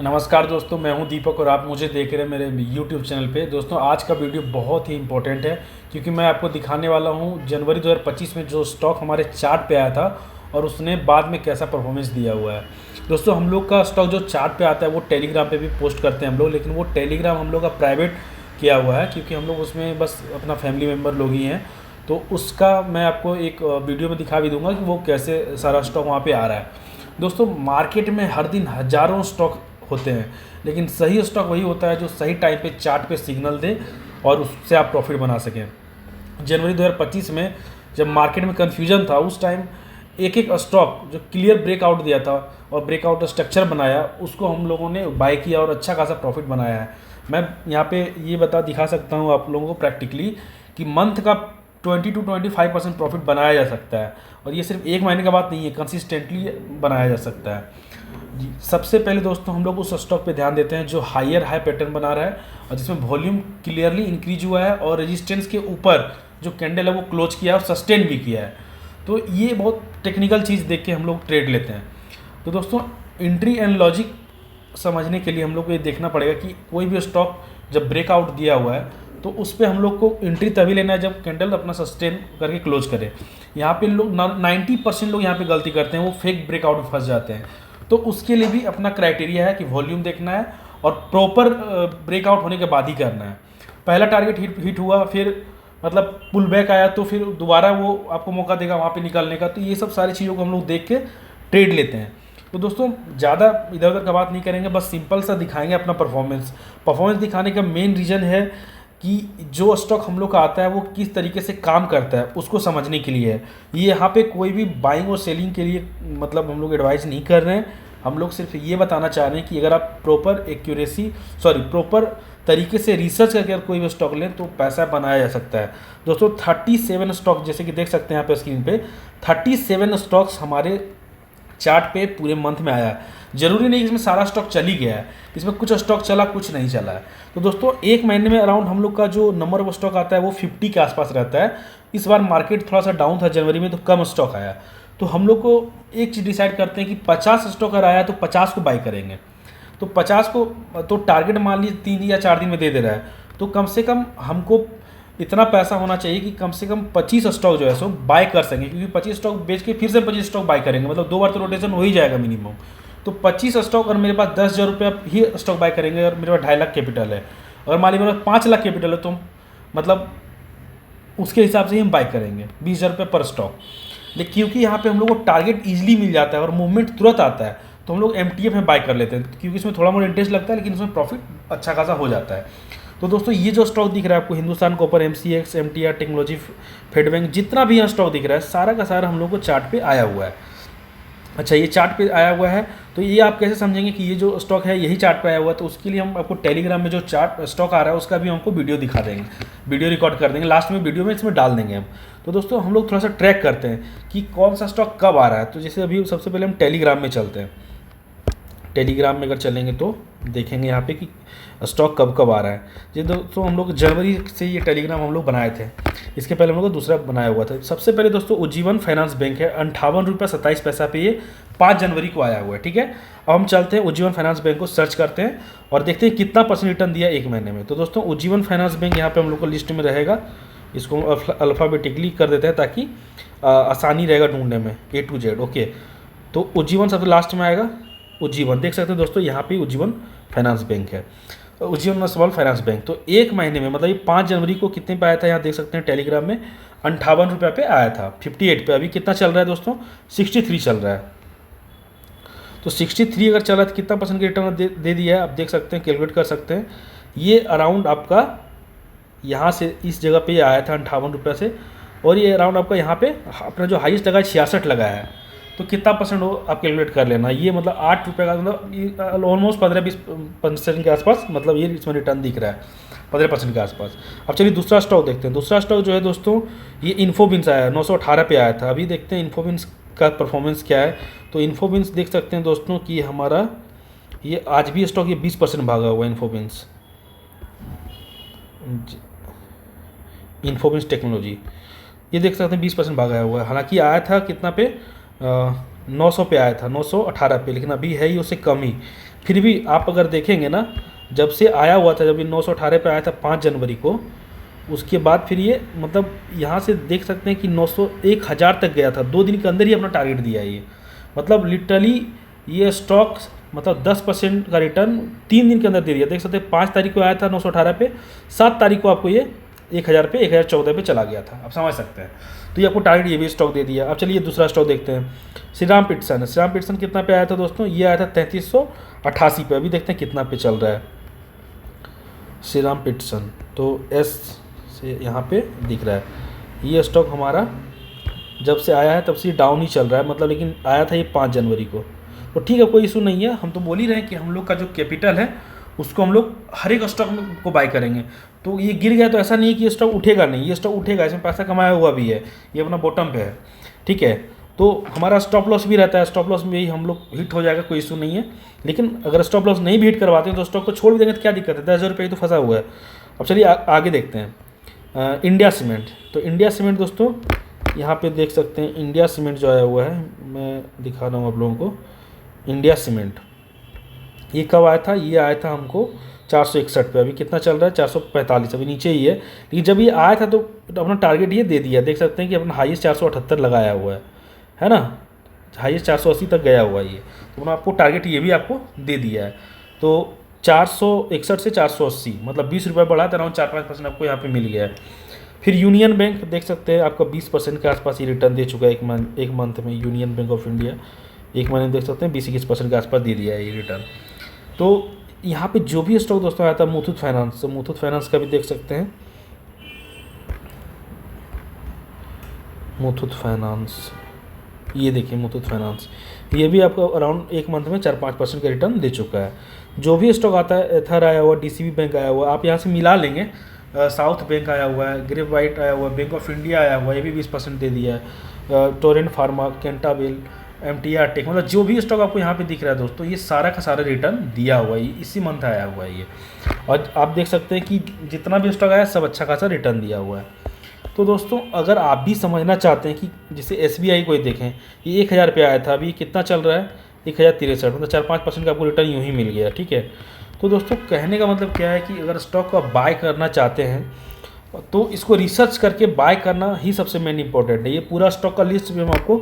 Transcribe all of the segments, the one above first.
नमस्कार दोस्तों, मैं हूं दीपक और आप मुझे देख रहे हैं मेरे YouTube चैनल पे। दोस्तों आज का वीडियो बहुत ही इंपॉर्टेंट है क्योंकि मैं आपको दिखाने वाला हूं जनवरी 2025 में जो स्टॉक हमारे चार्ट पे आया था और उसने बाद में कैसा परफॉर्मेंस दिया हुआ है। दोस्तों हम लोग का स्टॉक जो चार्ट पे आता है वो टेलीग्राम पे भी पोस्ट करते हैं हम लोग, लेकिन वो टेलीग्राम हम लोग का प्राइवेट किया हुआ है क्योंकि हम लोग उसमें बस अपना फैमिली मेम्बर लोग ही हैं। तो उसका मैं आपको एक वीडियो में दिखा भी दूंगा कि वो कैसे सारा स्टॉक वहाँ पे आ रहा है। दोस्तों मार्केट में हर दिन हज़ारों स्टॉक होते हैं, लेकिन सही स्टॉक वही होता है जो सही टाइम पे चार्ट पे सिग्नल दे और उससे आप प्रॉफिट बना सकें। जनवरी 2025 में जब मार्केट में कन्फ्यूजन था उस टाइम एक एक स्टॉक जो क्लियर ब्रेकआउट दिया था और ब्रेकआउट स्ट्रक्चर बनाया उसको हम लोगों ने बाय किया और अच्छा खासा प्रॉफिट बनाया है। मैं यहाँ पे ये दिखा सकता हूँ आप लोगों को प्रैक्टिकली कि मंथ का 20 to 25% प्रॉफिट बनाया जा सकता है और ये सिर्फ एक महीने का बात नहीं है, कंसिस्टेंटली बनाया जा सकता है। सबसे पहले दोस्तों हम लोग उस स्टॉक पे ध्यान देते हैं जो हायर हाई पैटर्न बना रहा है और जिसमें वॉल्यूम क्लियरली इंक्रीज हुआ है और रेजिस्टेंस के ऊपर जो कैंडल है वो क्लोज किया है और सस्टेन भी किया है। तो ये बहुत टेक्निकल चीज़ देख के हम लोग ट्रेड लेते हैं। तो दोस्तों एंट्री एंड लॉजिक समझने के लिए हम लोग को ये देखना पड़ेगा कि कोई भी स्टॉक जब ब्रेकआउट दिया हुआ है तो उस पर हम लोग को एंट्री तभी लेना है जब कैंडल अपना सस्टेन करके क्लोज करे। यहाँ पे लोग 90% लोग यहाँ पे गलती करते हैं, वो फेक ब्रेकआउट में फंस जाते हैं। तो उसके लिए भी अपना क्राइटेरिया है कि वॉल्यूम देखना है और प्रॉपर ब्रेकआउट होने के बाद ही करना है। पहला टारगेट हिट हुआ, फिर मतलब पुल बैक आया तो फिर दोबारा वो आपको मौका देगा वहाँ पे निकलने का। तो ये सब सारी चीज़ों को हम लोग देख के ट्रेड लेते हैं। तो दोस्तों ज़्यादा इधर उधर का बात नहीं करेंगे, बस सिंपल सा दिखाएंगे अपना परफॉर्मेंस दिखाने का मेन रीज़न है कि जो स्टॉक हम लोग का आता है वो किस तरीके से काम करता है उसको समझने के लिए है। ये यहाँ पे कोई भी बाइंग और सेलिंग के लिए मतलब हम लोग एडवाइस नहीं कर रहे हैं। हम लोग सिर्फ ये बताना चाह रहे हैं कि अगर आप प्रॉपर तरीके से रिसर्च करके अगर कोई भी स्टॉक लें तो पैसा बनाया जा सकता है। दोस्तों 37 स्टॉक जैसे कि देख सकते हैं यहाँ पे स्क्रीन पे 37 स्टॉक्स हमारे चार्ट पे पूरे मंथ में आया है। जरूरी नहीं कि इसमें सारा स्टॉक चल ही गया है, इसमें कुछ स्टॉक चला कुछ नहीं चला है। तो दोस्तों एक महीने में अराउंड हम लोग का जो नंबर ऑफ स्टॉक आता है वो 50 के आसपास रहता है। इस बार मार्केट थोड़ा सा डाउन था जनवरी में तो कम स्टॉक आया। तो हम लोग को एक चीज़ डिसाइड करते हैं कि 50 स्टॉक अगर आया तो 50 को बाई करेंगे। तो 50 को तो टारगेट मान लीजिए 3 या 4 दिन में दे रहा है तो कम से कम हमको इतना पैसा होना चाहिए कि कम से कम 25 स्टॉक जो है सो बाय कर सकें, क्योंकि 25 स्टॉक बेच के फिर से 25 स्टॉक बाय करेंगे, मतलब 2 बार तो रोटेशन हो ही जाएगा मिनिमम। तो 25 स्टॉक और मेरे पास 10,000 रुपया ही स्टॉक बाय करेंगे अगर मेरे पास 2.5 लाख कैपिटल है, और मान लीजिए मेरे पास 5 लाख कैपिटल है तो मतलब उसके हिसाब से ही हम बाय करेंगे 20,000 रुपये पर स्टॉक। लेकिन क्योंकि यहाँ पे हम लोग को टारगेट ईजिली मिल जाता है और मूवमेंट तुरंत आता है तो हम लोग MTF में बाय कर लेते हैं, क्योंकि इसमें थोड़ा मोड़ा इंटरेस्ट लगता है लेकिन इसमें प्रॉफिट अच्छा खासा हो जाता है। तो दोस्तों ये जो स्टॉक दिख रहा है आपको Hindustan copper, MCX, MTR technology, Fed bank, जितना भी यहाँ स्टॉक दिख रहा है सारा का सारा हम लोग को चार्ट पे आया हुआ है। अच्छा ये चार्ट पे आया हुआ है तो ये आप कैसे समझेंगे कि ये जो स्टॉक है यही चार्ट पे आया हुआ है। तो उसके लिए हम आपको टेलीग्राम में जो चार्ट स्टॉक आ रहा है उसका भी हमको वीडियो दिखा देंगे, वीडियो रिकॉर्ड कर देंगे, लास्ट में वीडियो में इसमें डाल देंगे हम। तो दोस्तों हम लोग थोड़ा सा ट्रैक करते हैं कि कौन सा स्टॉक कब आ रहा है। तो जैसे अभी सबसे पहले हम टेलीग्राम में चलते हैं। टेलीग्राम में अगर चलेंगे तो देखेंगे यहाँ पे कि स्टॉक कब कब आ रहा है। ये दोस्तों हम लोग जनवरी से ये टेलीग्राम हम लोग बनाए थे, इसके पहले हम लोग को दूसरा बनाया हुआ था। सबसे पहले दोस्तों उज्जीवन फाइनेंस बैंक है, 58 रुपये 27 पैसा पे ये 5 जनवरी को आया हुआ है। ठीक है, अब हम चलते हैं उज्जीवन फाइनेंस बैंक को सर्च करते हैं और देखते हैं कितना % रिटर्न दिया एक महीने में। तो दोस्तों उज्जीवन फाइनेंस बैंक यहाँ पे हम लोग को लिस्ट में रहेगा, इसको अल्फ़ाबेटिकली कर देते हैं ताकि आसानी रहेगा ढूंढने में A to Z। ओके, तो उज्जीवन सबसे लास्ट में आएगा, उज्जीवन देख सकते हैं दोस्तों यहाँ पे उज्जीवन फाइनेंस बैंक है, उज्जीवन स्मॉल फाइनेंस बैंक। तो एक महीने में मतलब ये 5 जनवरी को कितने पे आया था यहाँ देख सकते हैं टेलीग्राम में 58 रुपये पे आया था 58 पे। अभी कितना चल रहा है दोस्तों 63 चल रहा है। तो 63 अगर चल रहा है तो कितना % रिटर्न दे दिया है आप देख सकते हैं, कैलकुलेट कर सकते हैं। ये अराउंड आपका यहाँ से इस जगह पे आया था 58 रुपये से, और ये अराउंड आपका यहाँ पे अपना जो हाईएस्ट लगा है 66 लगा है। तो कितना % हो आप कैलकुलेट कर लेना। ये मतलब 8 रुपये का मतलब ऑलमोस्ट 15-20% के आसपास मतलब ये इसमें रिटर्न दिख रहा है 15% के आसपास। अब चलिए दूसरा स्टॉक देखते हैं। दूसरा स्टॉक जो है दोस्तों ये इन्फोबिन्स आया, 918 पे आया था। अभी देखते हैं इन्फोबिन्स का परफॉर्मेंस क्या है। तो इन्फोबिन्स देख सकते हैं दोस्तों कि हमारा ये आज भी स्टॉक ये 20% भागा हुआ है। इन्फोबिन्स टेक्नोलॉजी ये देख सकते हैं 20% भागा हुआ है। हालांकि आया था कितना पे 900 पे आया था, 918 पे, लेकिन अभी है ही उससे कम ही। फिर भी आप अगर देखेंगे ना, जब से आया हुआ था, जब ये 918 पे आया था 5 जनवरी को, उसके बाद फिर ये मतलब यहाँ से देख सकते हैं कि 900 1000 तक गया था। 2 दिन के अंदर ही अपना टारगेट दिया है ये। मतलब लिटरली ये स्टॉक मतलब 10% का रिटर्न 3 दिन के अंदर दे दिया। देख सकते हैं 5 तारीख को आया था 918 पे, 7 तारीख को आपको ये 1000 पे 1014 पे चला गया था। आप समझ सकते हैं। तो ये आपको टारगेट ये भी स्टॉक दे दिया। अब चलिए दूसरा स्टॉक देखते हैं, श्रीराम पिटसन। श्रीराम पिटसन कितना पे आया था दोस्तों? ये आया था 3388 पे। अभी देखते हैं कितना पे चल रहा है श्रीराम पिटसन। तो एस से यहाँ पे दिख रहा है। ये स्टॉक हमारा जब से आया है तब से डाउन ही चल रहा है, मतलब, लेकिन आया था ये 5 जनवरी को। तो ठीक है, कोई इशू नहीं है। हम तो बोल ही रहे हैं कि हम लोग का जो कैपिटल है उसको हम लोग हर एक स्टॉक को बाय करेंगे। तो ये गिर गया तो ऐसा नहीं है कि ये स्टॉक उठेगा नहीं, ये स्टॉक उठेगा, इसमें पैसा कमाया हुआ भी है, ये अपना बॉटम पे है, ठीक है। तो हमारा स्टॉप लॉस भी रहता है, स्टॉप लॉस में ही हम लोग हिट हो जाएगा, कोई इशू नहीं है। लेकिन अगर स्टॉप लॉस नहीं भी हिट करवाते हैं तो स्टॉक को छोड़ भी देंगे तो क्या दिक्कत है, 10,000 रुपये ही तो फंसा हुआ है। अब चलिए आगे देखते हैं इंडिया सीमेंट। तो इंडिया सीमेंट दोस्तों यहाँ पे देख सकते हैं, इंडिया सीमेंट जो आया हुआ है, मैं दिखा रहा हूँ आप लोगों को। इंडिया सीमेंट ये कब आया था? ये आया था हमको 461 पे। अभी कितना चल रहा है? 445, अभी नीचे ही है। लेकिन जब ये आया था तो अपना टारगेट ये दे दिया। देख सकते हैं कि अपना हाईएस्ट 478 लगाया हुआ है ना, हाईएस्ट 480 तक गया हुआ है ये। तो अपना आपको टारगेट ये भी आपको दे दिया है। तो 461 से 480 मतलब 20 रुपये बढ़ा था, अराउंड 4-5% आपको यहाँ पे मिल गया है। फिर यूनियन बैंक देख सकते हैं, आपका 20% के आसपास ये रिटर्न दे चुका है एक मंथ में। यूनियन बैंक ऑफ इंडिया एक महीने देख सकते हैं 20-21% के आसपास दे दिया है ये रिटर्न। तो यहाँ पे जो भी स्टॉक दोस्तों आया था मुथूट फाइनेंस, तो मुथूट फाइनेंस का भी देख सकते हैं। मुथूट फाइनेंस, ये देखिए मुथूट फाइनेंस, ये भी आपको अराउंड एक मंथ में 4-5% का रिटर्न दे चुका है। जो भी स्टॉक आता है, एथर आया हुआ, डीसीबी बैंक आया हुआ, आप यहाँ से मिला लेंगे। साउथ बैंक आया हुआ है, ग्रेफाइट आया हुआ है, बैंक ऑफ इंडिया आया हुआ है, ये भी 20% दे दिया है। Torrent pharma, Cantabil, MTR take, मतलब जो भी स्टॉक आपको यहाँ पे दिख रहा है दोस्तों, ये सारा का सारा रिटर्न दिया हुआ है, इसी मंथ आया हुआ है ये। और आप देख सकते हैं कि जितना भी स्टॉक आया सब अच्छा खासा रिटर्न दिया हुआ है। तो दोस्तों अगर आप भी समझना चाहते हैं कि जैसे SBI को ही देखें, ये 1000 पे आया था, अभी कितना चल रहा है? 1063, मतलब 4-5% का आपको रिटर्न यूँ ही मिल गया, ठीक है। तो दोस्तों कहने का मतलब क्या है कि अगर स्टॉक को आप बाय करना चाहते हैं तो इसको रिसर्च करके बाय करना ही सबसे मेन इंपॉर्टेंट है। ये पूरा स्टॉक का लिस्ट भी हम आपको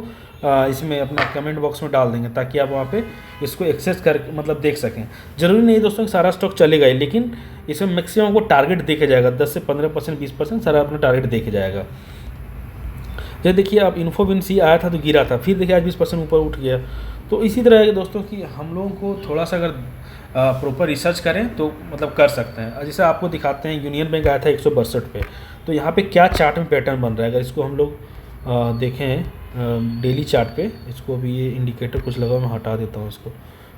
इसमें अपना कमेंट बॉक्स में डाल देंगे, ताकि आप वहाँ पे इसको एक्सेस कर मतलब देख सकें। ज़रूरी नहीं दोस्तों कि सारा स्टॉक चलेगा ही, लेकिन इसमें मैक्सिमम को टारगेट देखे जाएगा, 10 से 15%, 20% सारा अपना टारगेट देखे जाएगा। जैसे देखिए आप इन्फोबिन आया था तो गिरा था, फिर देखिए आज 20% ऊपर उठ गया। तो इसी तरह है दोस्तों कि हम लोगों को थोड़ा सा अगर प्रॉपर रिसर्च करें तो मतलब कर सकते हैं। जैसे आपको दिखाते हैं, यूनियन बैंक आया था 162 पे। तो यहाँ पे क्या चार्ट में पैटर्न बन रहा है, अगर इसको हम लोग देखें डेली चार्ट पे, इसको भी ये इंडिकेटर कुछ लगा, मैं हटा देता हूँ इसको,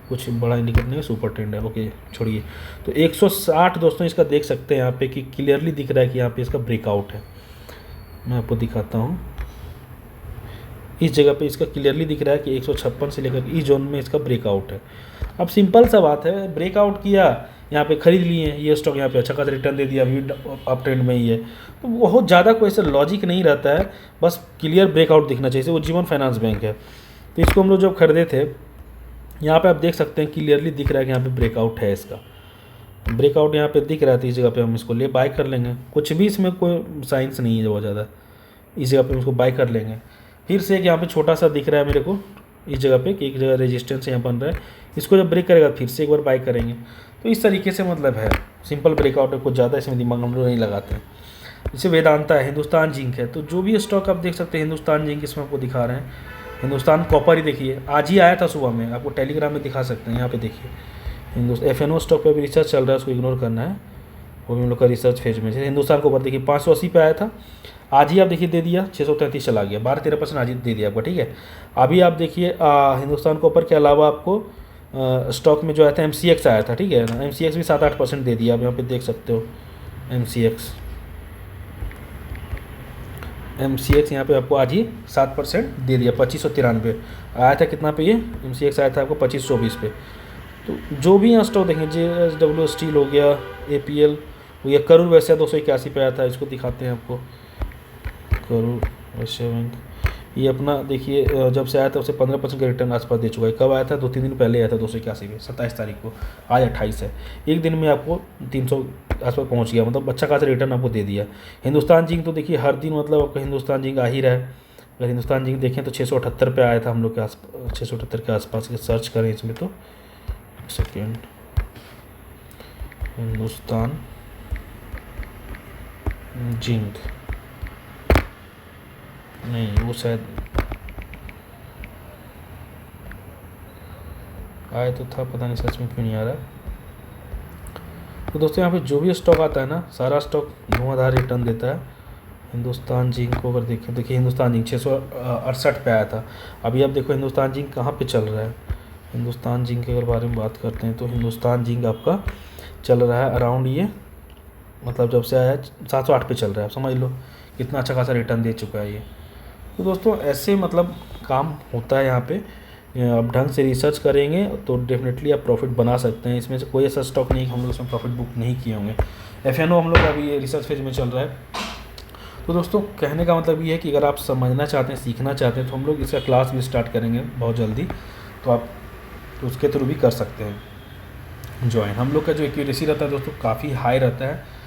कुछ बड़ा इंडिकेटर नहीं है, सुपर ट्रेंड है, ओके छोड़िए। तो 160 दोस्तों इसका देख सकते हैं यहाँ पे कि क्लियरली दिख रहा है कि यहाँ पे इसका ब्रेकआउट है। मैं आपको दिखाता हूँ, इस जगह पे इसका क्लियरली दिख रहा है कि 156 से लेकर इस जोन में इसका ब्रेकआउट है। अब सिंपल सा बात है, ब्रेकआउट किया, यहाँ पे खरीद लिए, ये स्टॉक यहाँ पे अच्छा खासा रिटर्न दे दिया, अभी अप ट्रेंड में ही है। तो बहुत ज़्यादा कोई ऐसा लॉजिक नहीं रहता है, बस क्लियर ब्रेकआउट दिखना चाहिए। वो जीवन फाइनेंस बैंक है, तो इसको हम लोग जब खरीदे थे, यहाँ पे आप देख सकते हैं क्लियरली दिख रहा है कि यहाँ पे ब्रेकआउट है, इसका ब्रेकआउट यहाँ पे दिख रहा है। तो इस जगह पे हम इसको ले बाय कर लेंगे, कुछ भी इसमें कोई साइंस नहीं है बहुत ज़्यादा, इस जगह पे हम इसको बाय कर लेंगे। फिर से एक यहाँ पे छोटा सा दिख रहा है मेरे को इस जगह पे कि एक जगह रेजिस्टेंस यहाँ बन रहा है, इसको जब ब्रेक करेगा फिर से एक बार बाय करेंगे। तो इस तरीके से मतलब है, सिंपल ब्रेकआउट है, कुछ ज़्यादा इसमें दिमाग हम लोग नहीं लगाते हैं। जैसे वेदांता है, हिंदुस्तान जिंक है, तो जो भी स्टॉक आप देख सकते हैं, हिंदुस्तान जिंक इसमें आपको दिखा रहे हैं। हिंदुस्तान कॉपर ही देखिए, आज ही आया था सुबह में, आपको टेलीग्राम में दिखा सकते हैं। यहाँ पे देखिए FNO स्टॉक पे भी रिसर्च चल रहा है, उसको इग्नोर करना है, वो भी हम लोग का रिसर्च फेज में। जैसे हिंदुस्तान कॉपर देखिए 580 पे आया था, आज ही आप देखिए दे दिया 633 चला गया, 12-13% आज ही दे दिया आपको, ठीक है। अभी आप देखिए हिंदुस्तान कॉपर के अलावा आपको स्टॉक में जो आया था MCX आया था, ठीक है ना, MCX भी 7-8% दे दिया, आप यहाँ पे देख सकते हो। MCX यहाँ पे आपको आज ही 7% दे दिया, 2593 आया था। कितना पे ये MCX आया था आपको? 2520 पे। तो जो भी यहाँ स्टॉक देखें, JSW स्टील हो गया, APL हो गया, करूर वैश्य 281 पे आया था, इसको दिखाते हैं आपको, करूर वैश्य बैंक, ये अपना देखिए जब से आया था उससे 15% का रिटर्न आसपास दे चुका है। कब आया था? 2-3 दिन पहले आया था 281 में, 27 तारीख को। आज 28 है, एक दिन में आपको 300 आसपास पहुंच गया, मतलब अच्छा खासा रिटर्न आपको दे दिया। हिंदुस्तान जिंक तो देखिए हर दिन मतलब आपका हिंदुस्तान जिंक आ ही रहा है। अगर हिंदुस्तान जिंक देखें तो 678 पे आया था हम लोग के 678 के आसपास के। सर्च करें इसमें तो सेकेंड हिंदुस्तान जिंक, नहीं वो शायद आया तो था, पता नहीं सच में क्यों नहीं आ रहा। तो दोस्तों यहाँ पे जो भी स्टॉक आता है ना, सारा स्टॉक धुआंधार रिटर्न देता है। हिंदुस्तान जिंक को अगर देखें, देखिए हिंदुस्तान जिंक 668 पे आया था। अभी आप देखो हिंदुस्तान जिंक कहाँ पे चल रहा है। हिंदुस्तान जिंक के अगर बारे में बात करते हैं तो हिंदुस्तान जिंक आपका चल रहा है अराउंड, ये मतलब जब से आया 708 पे चल रहा है। आप समझ लो कितना अच्छा खासा रिटर्न दे चुका है ये। तो दोस्तों ऐसे मतलब काम होता है यहाँ पे। आप ढंग से रिसर्च करेंगे तो डेफिनेटली आप प्रॉफिट बना सकते हैं। इसमें से कोई ऐसा स्टॉक नहीं कि हम लोग इसमें प्रॉफिट बुक नहीं किए होंगे। FNO हम लोग अभी ये रिसर्च फेज में चल रहा है। तो दोस्तों कहने का मतलब ये है कि अगर आप समझना चाहते हैं, सीखना चाहते हैं, तो हम लोग इसका क्लास भी स्टार्ट करेंगे बहुत जल्दी, तो आप तो उसके थ्रू भी कर सकते हैं ज्वाइन। हम लोग का जो एक्यूरेसी रहता है दोस्तों काफ़ी हाई रहता है।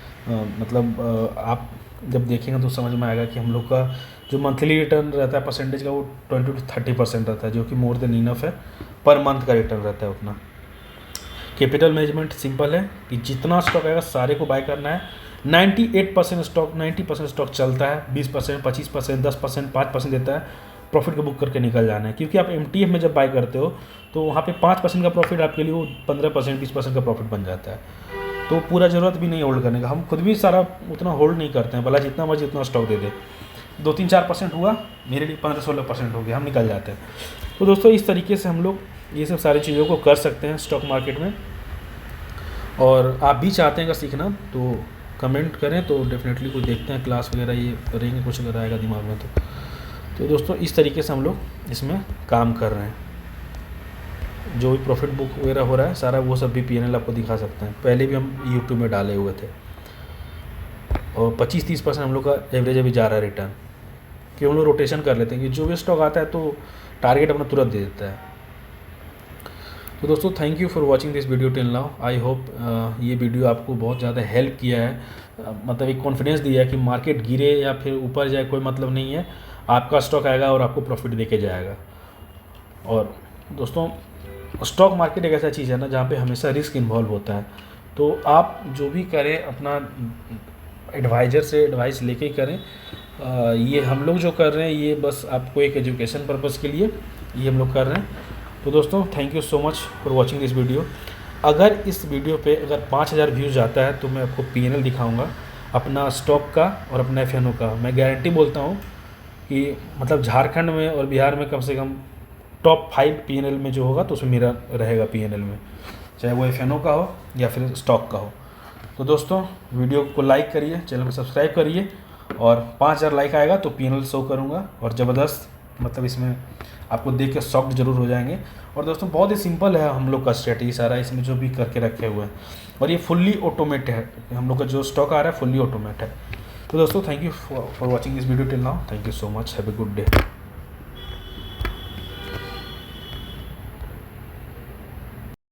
मतलब आप जब देखेंगे तो समझ में आएगा कि हम लोग का जो मंथली रिटर्न रहता है परसेंटेज का, वो 20-30% रहता है, जो कि मोर देन इनफ है। पर मंथ का रिटर्न रहता है उतना। कैपिटल मैनेजमेंट सिंपल है कि जितना स्टॉक आएगा सारे को बाय करना है। 90% स्टॉक चलता है, 20%, 25%, 10%, 5% देता है, प्रॉफिट को बुक करके निकल जाना है। क्योंकि आप MTF में जब बाय करते हो तो वहाँ पे 5% का प्रॉफिट आपके लिए वो 15%, 20% का प्रॉफिट बन जाता है। तो पूरा ज़रूरत भी नहीं होल्ड करने का। हम खुद भी सारा उतना होल्ड नहीं करते हैं, भला जितना मर्जी उतना स्टॉक दे दे। 2-3-4% हुआ, मेरे लिए 15-16% हो गया, हम निकल जाते हैं। तो दोस्तों इस तरीके से हम लोग ये सब सारी चीज़ों को कर सकते हैं स्टॉक मार्केट में। और आप भी चाहते हैं अगर सीखना तो कमेंट करें, तो डेफिनेटली कुछ देखते हैं क्लास वगैरह ये करेंगे, कुछ अगर आएगा दिमाग में तो दोस्तों इस तरीके से हम लोग इसमें काम कर रहे हैं। जो भी प्रॉफिट बुक वगैरह हो रहा है सारा, वो सब भी PNL आपको दिखा सकते हैं। पहले भी हम यूट्यूब में डाले हुए थे। और 25-30% हम लोग का एवरेज अभी जा रहा है रिटर्न, कि हम लोग रोटेशन कर लेते हैं कि जो भी स्टॉक आता है तो टारगेट अपना तुरंत दे देता है। तो दोस्तों thank you for watching this video till now. I hope ये वीडियो आपको बहुत ज़्यादा हेल्प किया है, मतलब एक कॉन्फिडेंस दिया है कि मार्केट गिरे या फिर ऊपर जाए कोई मतलब नहीं है, आपका स्टॉक आएगा और आपको प्रॉफिट देके जाएगा। और दोस्तों स्टॉक मार्केट एक ऐसा चीज़ है ना जहाँ पे हमेशा रिस्क इन्वॉल्व होता है। तो आप जो भी करें अपना एडवाइज़र से एडवाइस लेके ही करें। ये हम लोग जो कर रहे हैं ये बस आपको एक एजुकेशन पर्पज़ के लिए ये हम लोग कर रहे हैं। तो दोस्तों thank you so much for watching this video. अगर इस वीडियो पे अगर 5000 व्यूज़ आता है तो मैं आपको PNL दिखाऊंगा अपना स्टॉक का और अपना FNO का। मैं गारंटी बोलता हूँ कि मतलब झारखंड में और बिहार में कम से कम टॉप 5 PNL में जो होगा तो उसमें मेरा रहेगा PNL में, चाहे वो FNO का हो या फिर स्टॉक का हो। तो दोस्तों वीडियो को लाइक करिए, चैनल को सब्सक्राइब करिए, और 5000 लाइक आएगा तो PNL शो करूँगा। और ज़बरदस्त मतलब इसमें आपको देख के शॉक्ड जरूर हो जाएंगे। और दोस्तों बहुत ही सिंपल है हम लोग का स्ट्रेटजी सारा, इसमें जो भी करके रखे हुए हैं, और ये फुल्ली ऑटोमेट है। हम लोग का जो स्टॉक आ रहा है फुल्ली ऑटोमेट है। तो दोस्तों thank you for watching this video till now. Thank you so much, have a good day.